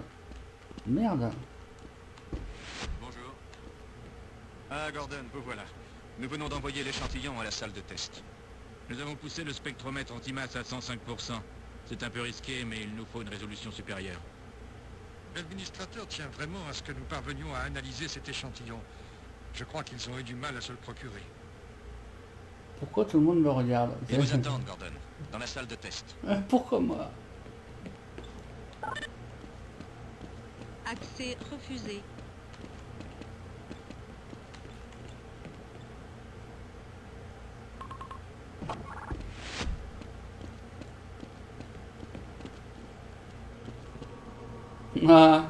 Merde. Bonjour. Ah, Gordon, vous voilà. Nous venons d'envoyer l'échantillon à la salle de test. Nous avons poussé le spectromètre antimasse à 105%. C'est un peu risqué, mais il nous faut une résolution supérieure. L'administrateur tient vraiment à ce que nous parvenions à analyser cet échantillon. Je crois qu'ils ont eu du mal à se le procurer. Pourquoi tout le monde me regarde? Ils vous attendent, Gordon, dans la salle de test. Pourquoi moi? Accès refusé. Ah.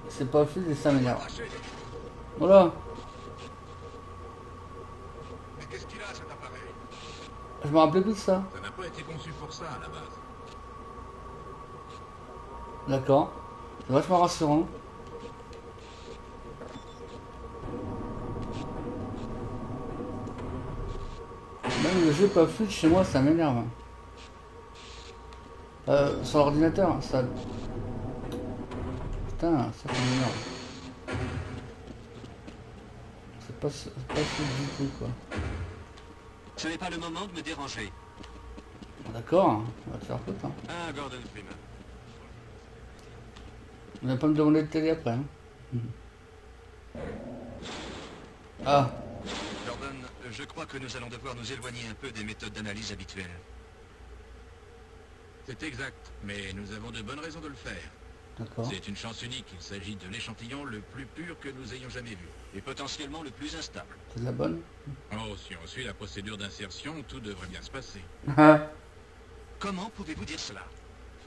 C'est pas fluide et ça m'énerve. Voilà. Mais qu'est-ce qu'il a, cet appareil? Je me rappelais plus de ça. Ça n'a pas été conçu pour ça, à la base. D'accord. C'est vachement rassurant. Même le jeu pas fluide chez moi, ça m'énerve. Sur l'ordinateur, ça... Putain, ça m'énerve. C'est pas fluide du tout, quoi. Ce n'est pas le moment de me déranger. D'accord, on va te faire foutre. Hein. Ah, Gordon Freeman. On va pas me demander de télé après. Hein. Ah, Gordon, je crois que nous allons devoir nous éloigner un peu des méthodes d'analyse habituelles. C'est exact, mais nous avons de bonnes raisons de le faire. d'accord. C'est une chance unique, il s'agit de l'échantillon le plus pur que nous ayons jamais vu, et potentiellement le plus instable. C'est de la bonne. Oh, si on suit la procédure d'insertion, tout devrait bien se passer. Ah, Comment pouvez-vous dire cela?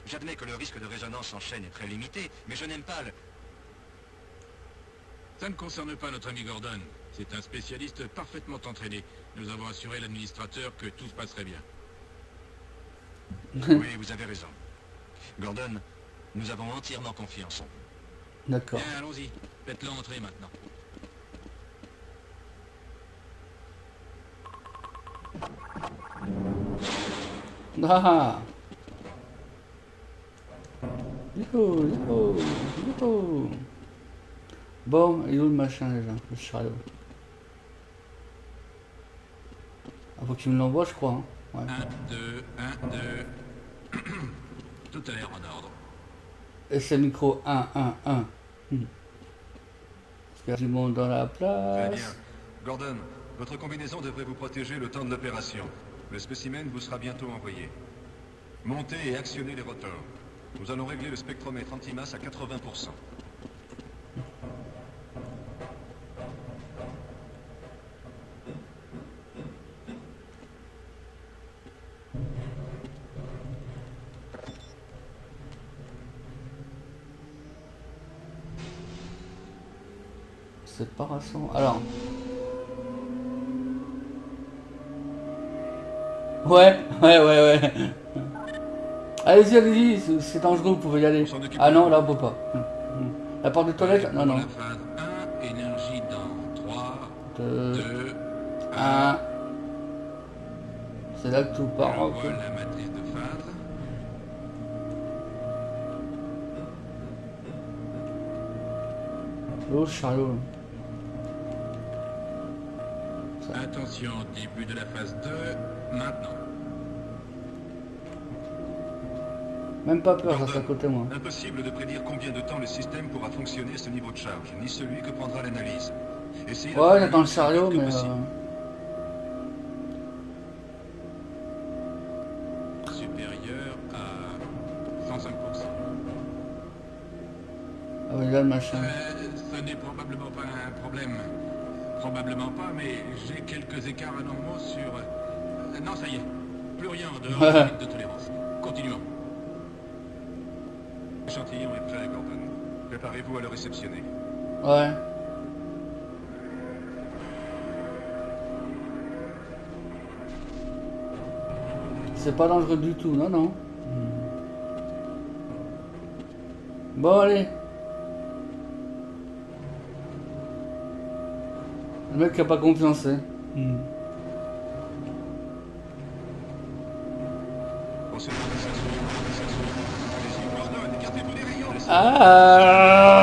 J'admets que le risque de résonance en chaîne est très limité, mais je n'aime pas le... Ça ne concerne pas notre ami Gordon. C'est un spécialiste parfaitement entraîné. Nous avons assuré l'administrateur que tout se passerait bien. Oui, vous avez raison. Gordon, nous avons entièrement confiance en vous. d'accord. Bien, allons-y. Faites-le entrer maintenant. Ah. Youhou, youhou, youhou. Bon, il est où le machin déjà? Le chariot. Ah, faut qu'il me l'envoie, je crois. Hein. Ouais. 1, 2, 1, 2... Tout a l'air en ordre. Et c'est micro 1, 1, 1. Parce qu'il y a du monde dans la Très bien. place. Gordon, votre combinaison devrait vous protéger le temps de l'opération. Le spécimen vous sera bientôt envoyé. Montez et actionnez les rotors. Nous allons régler le spectromètre antimasse à 80%. séparation. Alors. Ouais. Allez-y, allez-y, c'est dangereux, vous pouvez y aller. Ah non, là on peut pas. La porte des toilettes? Non, non. La phase 1, énergie dans 3, 2, 2, 1. C'est là que tout part. on Ok. voit la matrice de phase. Le chariot. Attention, début de la phase 2, maintenant. Même pas peur, reste à côté moi. Impossible de prédire combien de temps le système pourra fonctionner à ce niveau de charge, ni celui que prendra l'analyse. Essayez de Ouais, faire j'attends le plus chariot, vite que mais... possible. Supérieur à 105%. Ah oui, là le machin. Ce n'est probablement pas un problème. Probablement pas, mais j'ai quelques écarts anormaux sur... Non, ça y est. Plus rien en dehors de la limite de tolérance. Continuons. L'échantillon est prêt, Gordon. Préparez-vous à le réceptionner. Ouais. C'est pas dangereux du tout, non, non. Bon, allez. Le mec qui a pas confiance, hein. Pensez à la station. Allez-y, Gordon, écartez-vous des rayons. Ah!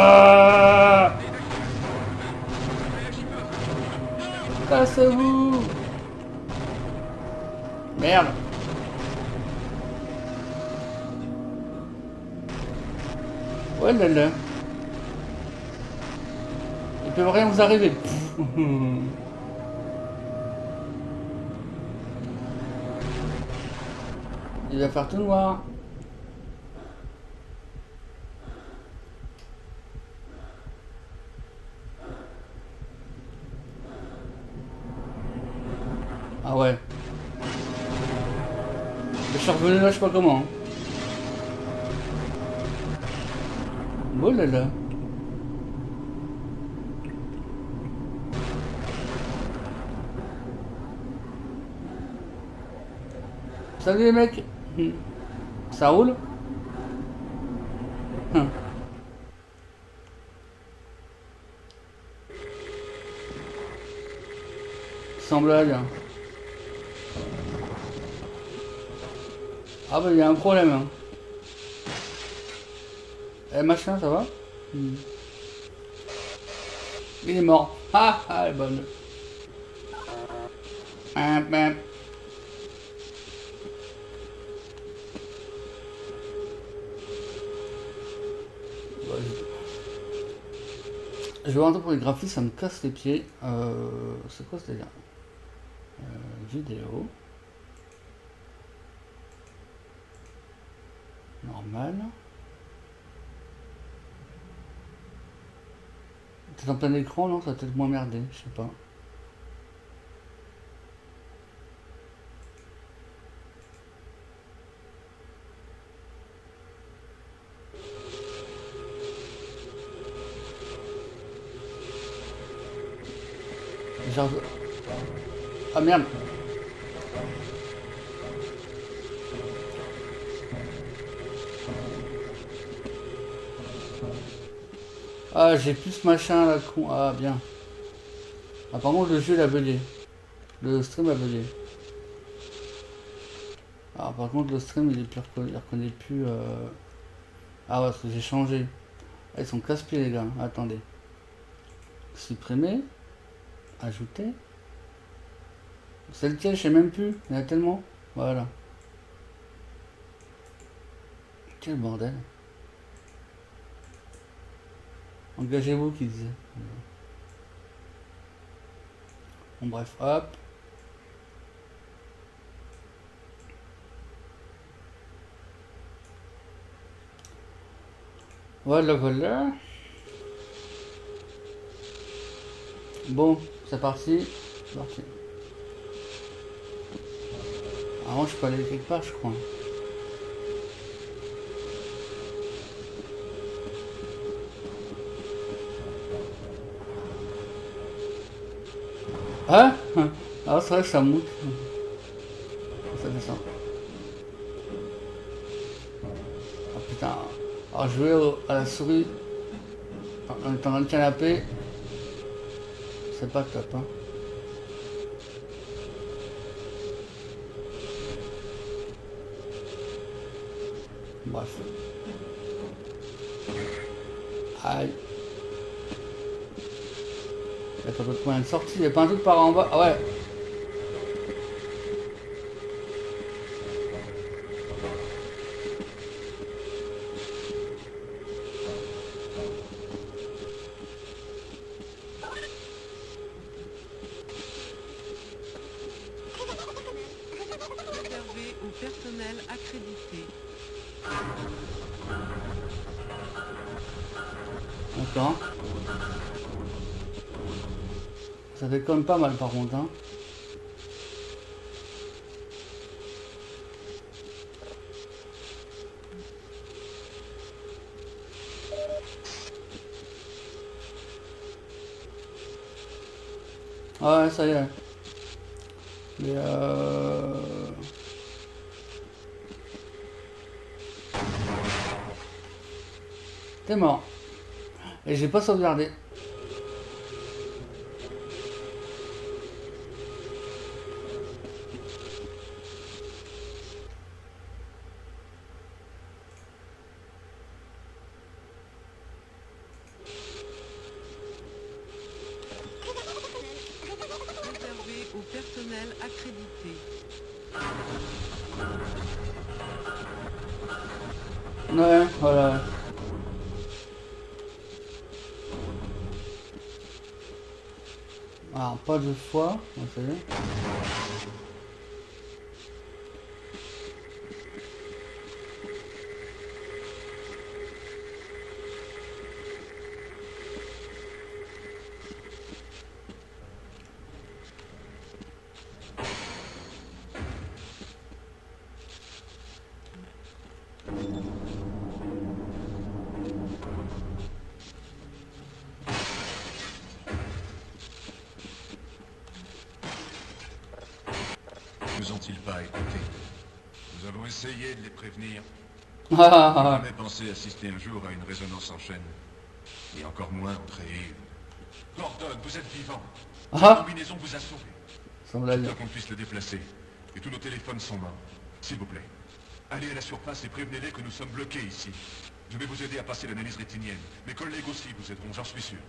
Cassez-vous! Merde! Ouais là là. Il peut rien vous arriver. Il va faire tout noir. Ah ouais. Je suis revenu là, je sais pas comment. Oh là là. Salut les mecs. Ça roule? Sans blague. Ah bah il y a un problème. Hein. Eh machin, ça va? Il est mort. Ah, elle est bonne. Je vais rentrer pour les graphismes, ça me casse les pieds. C'est quoi ce délire? Vidéo. Normal. T'es en plein écran, non? Ça va peut-être moins merder, je sais pas. Genre... Ah merde. Ah j'ai plus ce machin là con. Ah bien. Ah par contre le jeu il a bugué. Le stream a bugué. Ah par contre le stream il est plus il reconnaît plus Ah ouais parce que j'ai changé. Ah, ils sont casse-pieds les gars. Attendez. Supprimer. Ajouter. C'est lequel, je sais même plus. Il y en a tellement. Voilà. Quel bordel. Engagez-vous qui disait. Bon bref, hop. Voilà, voilà. Bon, c'est parti. C'est parti. Avant, je peux aller quelque part, je crois. Hein? Ah, c'est vrai que ça monte. Ça descend. Ah putain. Alors jouer à la souris en étant dans le canapé, c'est pas top, hein. Bref. Aïe. Il n'y a pas d'autre moyen de sortie, il n'y a pas un truc par en bas. Ah ouais. Réservé au personnel accrédité. D'accord. Ça déconne pas mal par contre, hein. Ouais, ça y est. Mais T'es mort. Et j'ai pas sauvegardé. Réservé au personnel accrédité. Ouais, voilà. Alors, pas deux fois, ça y est. Nous ont-ils pas écouté? Nous avons essayé de les prévenir. Ah, ah, On n'a ah. jamais pensé assister un jour à une résonance en chaîne. Et encore moins en créer une. Gordon, vous êtes vivant. Ah. La combinaison vous a sauvé. Sans blague. Tant qu'on puisse le déplacer. Et tous nos téléphones sont morts. S'il vous plaît, allez à la surface et prévenez-les que nous sommes bloqués ici. Je vais vous aider à passer l'analyse rétinienne. Mes collègues aussi vous aideront, j'en suis sûr.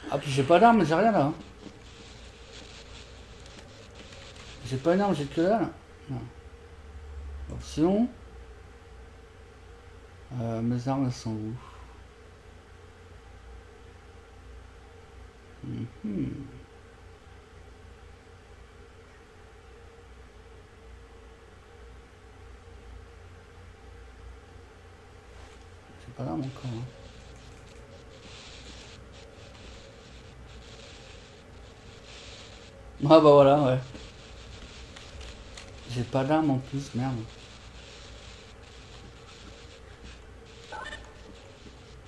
Ah, puis j'ai pas d'arme, j'ai rien là. Hein. J'ai pas une arme, j'ai que là. Non. Option. Mes armes elles sont où? Mhm. J'ai pas d'arme encore. Hein. Ah bah voilà, ouais. J'ai pas d'arme en plus, merde.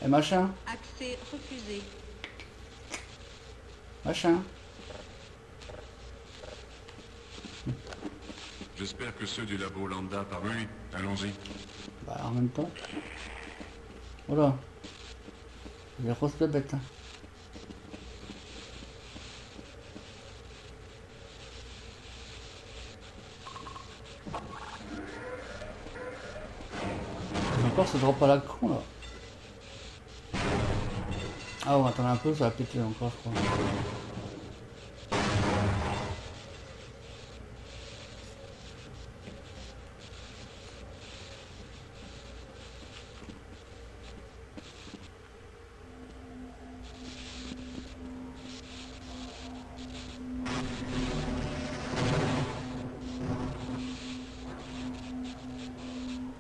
Et machin, Accès refusé. machin. J'espère que ceux du labo Lambda parmi. Oui, allons-y. Bah en même temps. Voilà. Il est grosse bête. Hein. J'ai encore ce drop à la con là. Ah on va attendre un peu, ça va péter encore je crois.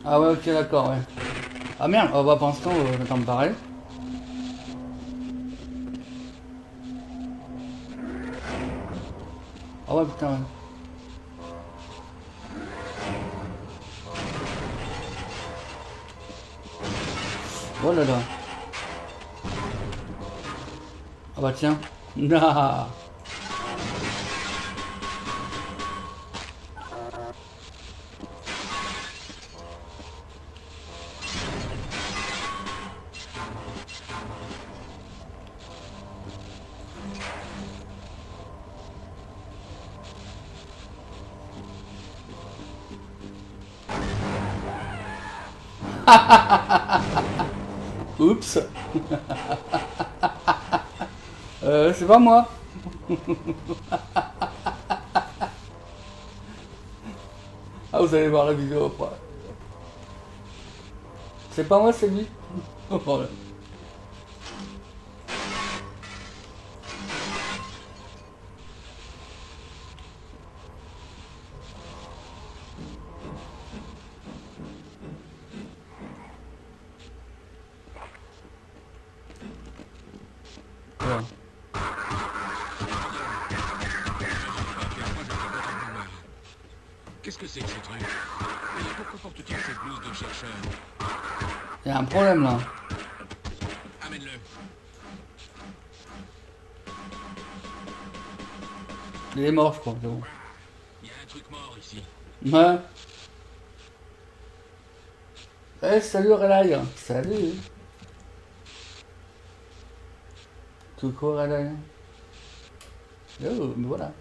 Ah ouais ok d'accord ouais. Ah merde, oh, bah pour l'instant on attend de pareil. Ah ouais putain ouais. Oh là là. Ah bah tiens. Ah. Oups. C'est pas moi. Ah, vous allez voir la vidéo après. C'est pas moi, c'est lui. Voilà. Voilà. Qu'est-ce que c'est que ce truc? Et pourquoi porte-t-il cette blouse de chercheur? Il y a un problème là. Amène-le. Il est mort, je crois. C'est bon. Il y a un truc mort ici. Ouais. Eh, salut Relay. Salut. Coucou Relay. Oh, mais voilà.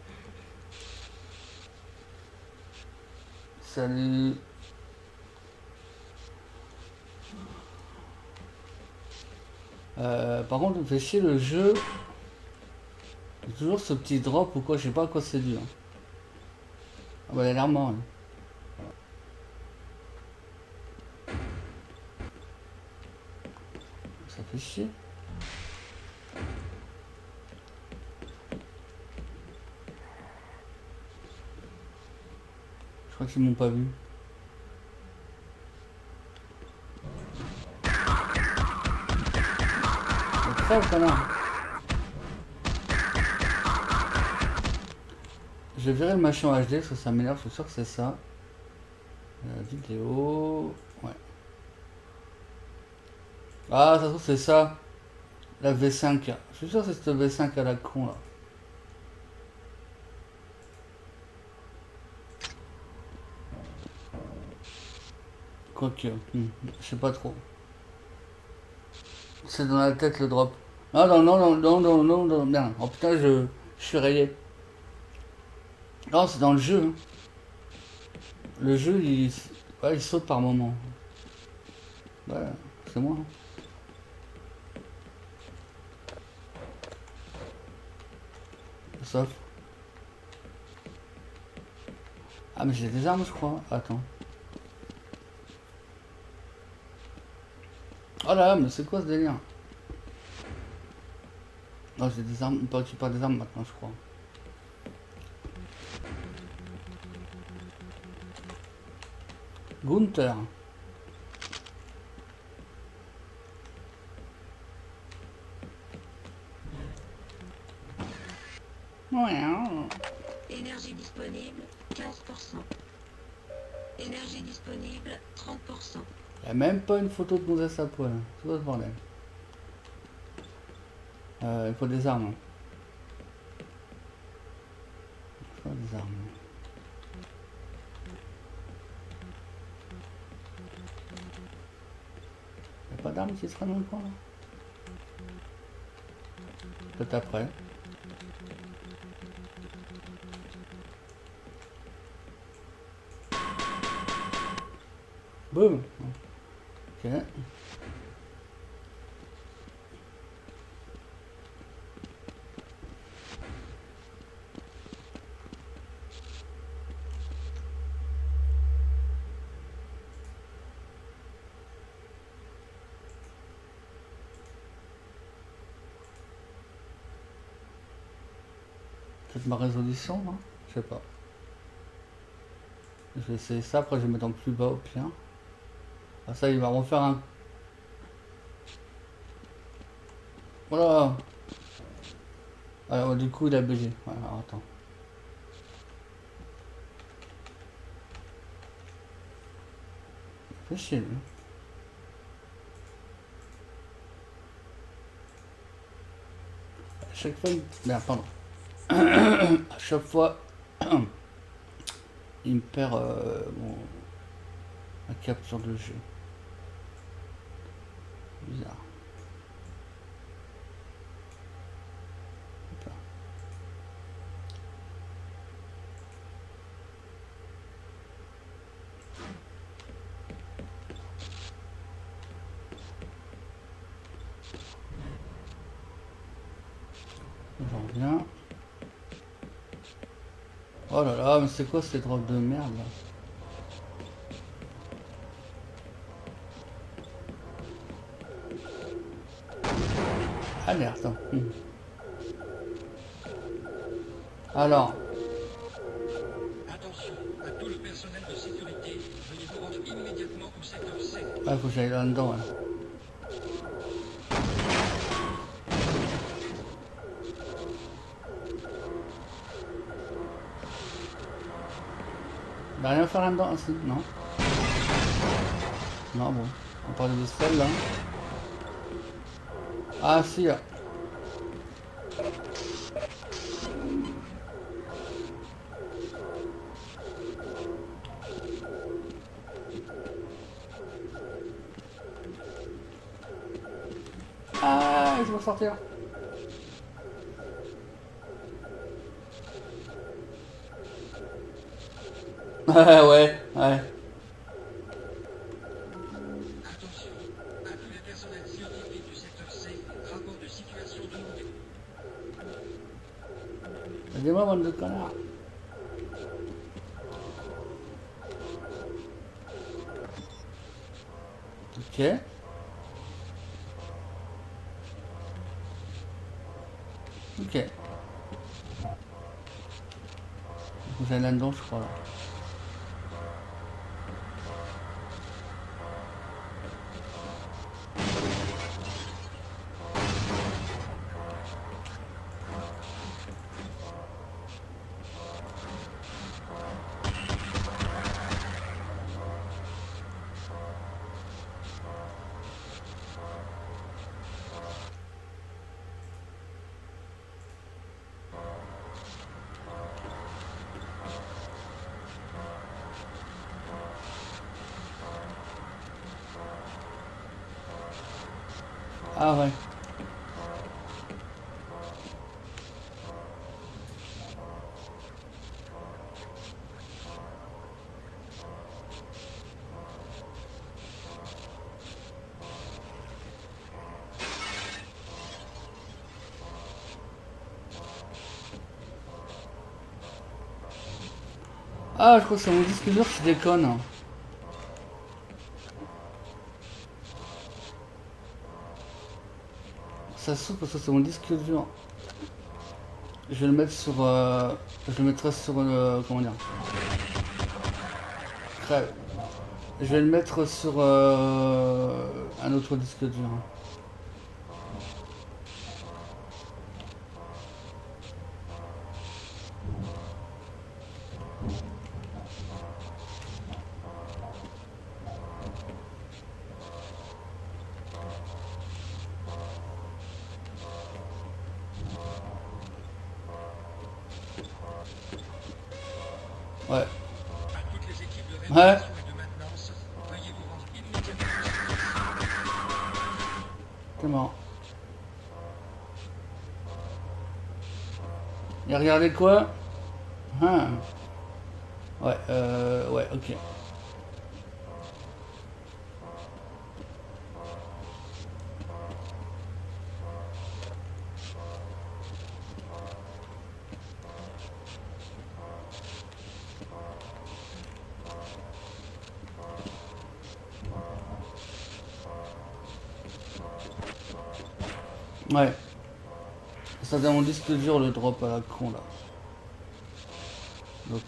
Salut. Par contre, il me fait chier le jeu. Il y a toujours ce petit drop ou quoi, je sais pas à quoi c'est dû. Hein. Ah bah il a l'air mort. Hein. Ça fait chier. Je crois qu'ils m'ont pas vu. Crève, connard. Je vais virer le machin en HD parce que ça m'énerve, je suis sûr que c'est ça. Vidéo. Ouais. Ah, ça se trouve c'est ça. La V5. Je suis sûr que c'est cette V5 à la con là. Quoique. Je sais pas trop. C'est dans la tête le drop. Ah non, non, non, non, non, non, non, merde. Oh putain, je suis rayé. Non, c'est dans le jeu. Hein. Le jeu, il saute par moment. Ouais, c'est moi. Hein. Sauf. Ah, mais j'ai des armes, je crois. Attends. Oh là là, mais c'est quoi ce délire? Non, j'ai des armes. On peut récupérer des armes maintenant, je crois. Gunther. Énergie disponible, 15%. Énergie disponible, 30%. Il n'y a même pas une photo de gonzesse à poil. C'est quoi ce bordel? Il faut des armes. Il faut des armes. Il n'y a pas d'armes qui sera dans le coin là? Peut-être après. Boum. Ok. Peut-être ma résolution, non? Je sais pas. Je vais essayer ça, après je vais mettre en plus bas au pire. Ah ça, il va refaire un... Voilà. Alors du coup, il a bugué. Ouais, alors, attends. Fais chier, lui. chaque fois... Merde, pardon. À chaque fois, il me perd la capture de jeu. Bizarre. Hop là. J'en reviens. Oh là là, mais c'est quoi ces drops de merde là? Alerte. Alors. Attention, à tout le personnel de sécurité, veuillez vous rendre immédiatement au secteur C. Ah, faut que j'aille là-dedans. Ouais. Bah, rien à faire là-dedans, aussi, non? Non, bon. On parle de celle là. Ah, si. Là. Ah, ils vont sortir. Ouais, ouais. Attention, à tous les personnels scientifiques du secteur C, rapport de situation demandé. Aidez-moi, bande de connards. Ok. Ok. Vous allez là-dedans, je crois. Là. Ah ouais. Ah, je crois que c'est mon disque dur qui déconne. Ça saute parce que c'est mon disque dur. Je vais le mettre sur... je le mettrai sur... comment dire? Crève. Je vais le mettre sur un autre disque dur. Ouais. À toutes les équipes de réparation et de maintenance, veuillez vous rendre immédiatement. C'est marrant. Et regardez quoi? Ah. Ouais, ouais, ok. Ouais. Ça dans mon disque dur le drop à la con là. Ok.